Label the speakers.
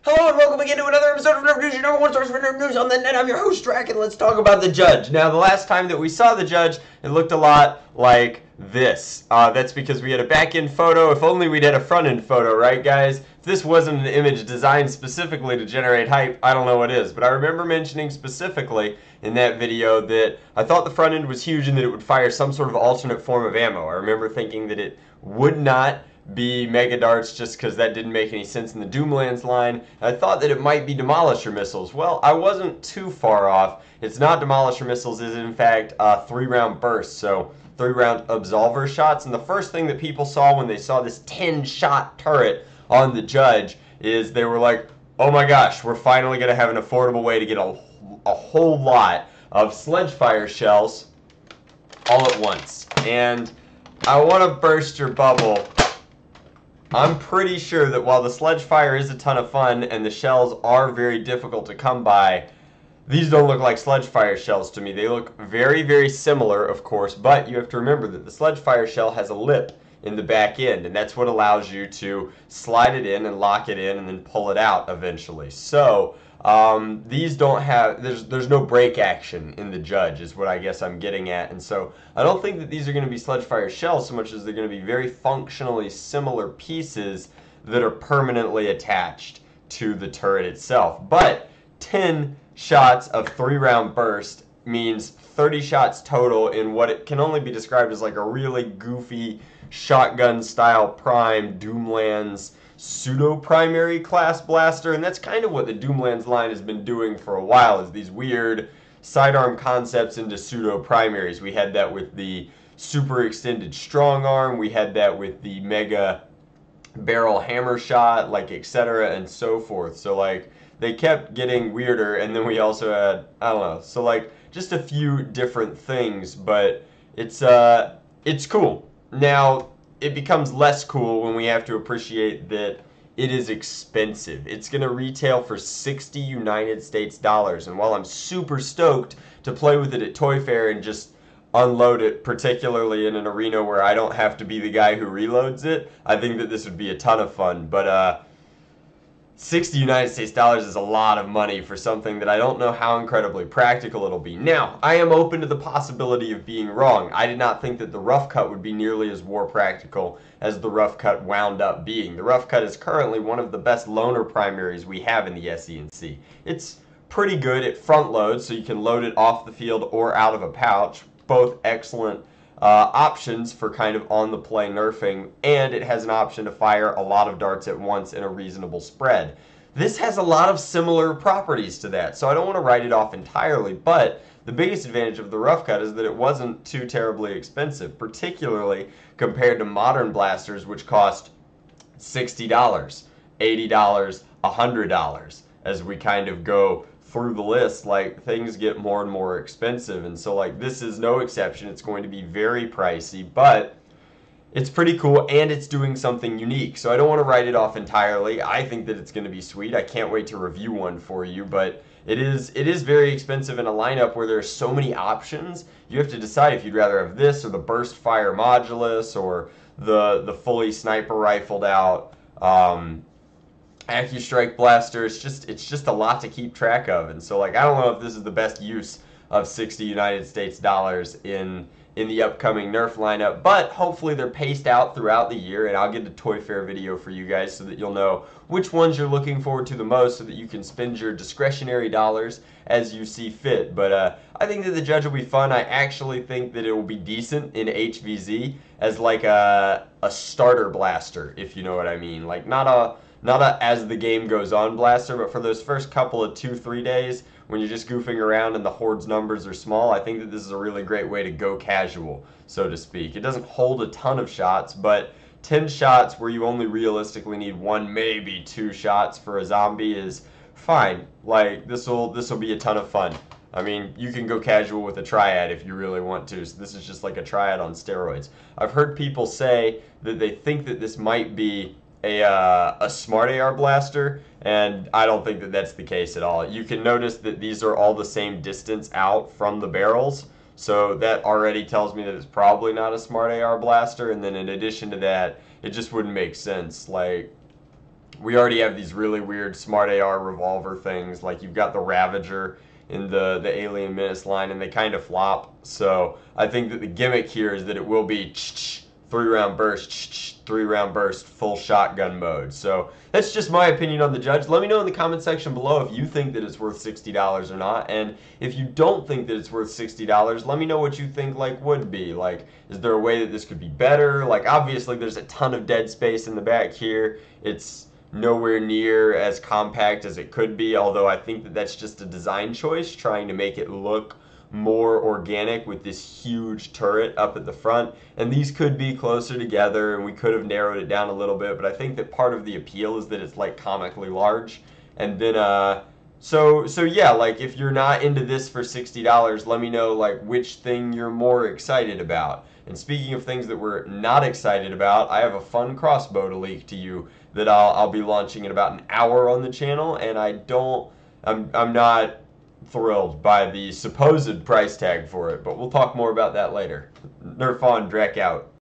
Speaker 1: Hello and welcome again to another episode of Nerf News, your number one source for Nerf News on the net. I'm your host, Drac, and let's talk about the judge. Now, the last time that we saw the judge, it looked a lot like this. That's because we had a back-end photo. If only we'd had a front-end photo, right, guys? If this wasn't an image designed specifically to generate hype, I don't know what is. But I remember mentioning specifically in that video that I thought the front end was huge and that it would fire some sort of alternate form of ammo. I remember thinking that it would not be mega darts just because that didn't make any sense in the Doomlands line. I thought that it might be demolisher missiles. Well, I wasn't too far off. It's not demolisher missiles. It's in fact 3-round bursts, so 3-round absolver shots. And the first thing that people saw when they saw this 10-shot turret on the judge is they were like, oh my gosh, we're finally going to have an affordable way to get a whole lot of sledge fire shells all at once. And I want to burst your bubble. I'm pretty sure that while the sledge fire is a ton of fun and the shells are very difficult to come by, these don't look like sledge fire shells to me. They look very, very similar, of course, but you have to remember that the sledge fire shell has a lip in the back end, and that's what allows you to slide it in and lock it in and then pull it out eventually. So these don't have, there's no break action in the judge is what I guess I'm getting at. And so I don't think that these are going to be sledge fire shells so much as they're going to be very functionally similar pieces that are permanently attached to the turret itself. But 10 shots of 3-round burst means 30 shots total in what it can only be described as like a really goofy shotgun style prime Doomlands pseudo-primary class blaster, and that's kind of what the Doomlands line has been doing for a while, is these weird sidearm concepts into pseudo-primaries. We had that with the super extended strong arm, we had that with the mega barrel hammer shot, like etc. and so forth. So like they kept getting weirder, and then we also had, I don't know, so like just a few different things, but it's cool. Now it becomes less cool when we have to appreciate that it is expensive. It's going to retail for 60 United States dollars. And while I'm super stoked to play with it at Toy Fair and just unload it, particularly in an arena where I don't have to be the guy who reloads it, I think that this would be a ton of fun. But 60 United States dollars is a lot of money for something that I don't know how incredibly practical it'll be. Now, I am open to the possibility of being wrong. I did not think that the rough cut would be nearly as war practical as the rough cut wound up being. The rough cut is currently one of the best loaner primaries we have in the SE&C. It's pretty good. It front loads, so you can load it off the field or out of a pouch. Both excellent options for kind of on-the-play nerfing, and it has an option to fire a lot of darts at once in a reasonable spread. This has a lot of similar properties to that, so I don't want to write it off entirely, but the biggest advantage of the rough cut is that it wasn't too terribly expensive, particularly compared to modern blasters, which cost $60, $80, $100. As we kind of go through the list, like things get more and more expensive, and so like this is no exception. It's going to be very pricey, but it's pretty cool and it's doing something unique, so I don't want to write it off entirely. I think that it's going to be sweet. I can't wait to review one for you, but it is very expensive in a lineup where there's so many options. You have to decide if you'd rather have this or the burst fire modulus or the fully sniper rifled out AccuStrike blaster. It's just a lot to keep track of, and so like I don't know if this is the best use of 60 United States dollars in the upcoming Nerf lineup, but hopefully they're paced out throughout the year, and I'll get a Toy Fair video for you guys so that you'll know which ones you're looking forward to the most, so that you can spend your discretionary dollars as you see fit. But I think that the judge will be fun. I actually think that it will be decent in HVZ as like a starter blaster, if you know what I mean. Like not a as the game goes on blaster, but for those first couple of 2-3 days when you're just goofing around and the horde's numbers are small, I think that this is a really great way to go casual, so to speak. It doesn't hold a ton of shots, but 10 shots where you only realistically need 1, maybe 2 shots for a zombie is fine. Like this'll be a ton of fun. I mean, you can go casual with a triad if you really want to. So this is just like a triad on steroids. I've heard people say that they think that this might be a smart AR blaster, and I don't think that that's the case at all. You can notice that these are all the same distance out from the barrels, So that already tells me that it's probably not a smart AR blaster. And then in addition to that, it just wouldn't make sense. Like, we already have these really weird smart AR revolver things. Like, you've got the Ravager in the Alien Menace line, and they kind of flop. So I think that the gimmick here is that it will be 3-round burst, 3-round burst, full shotgun mode. So that's just my opinion on the Judge. Let me know in the comment section below if you think that it's worth $60 or not. And if you don't think that it's worth $60, let me know what you think like would be. Like, is there a way that this could be better? Like, obviously there's a ton of dead space in the back here. It's nowhere near as compact as it could be, although I think that that's just a design choice, trying to make it look more organic with this huge turret up at the front. And these could be closer together, and we could have narrowed it down a little bit, but I think that part of the appeal is that it's like comically large. And then so yeah, like, if you're not into this for $60, let me know like which thing you're more excited about. And speaking of things that we're not excited about, I have a fun crossbow to leak to you that I'll be launching in about an hour on the channel, and I'm not thrilled by the supposed price tag for it, but we'll talk more about that later. Nerf on, Drac out.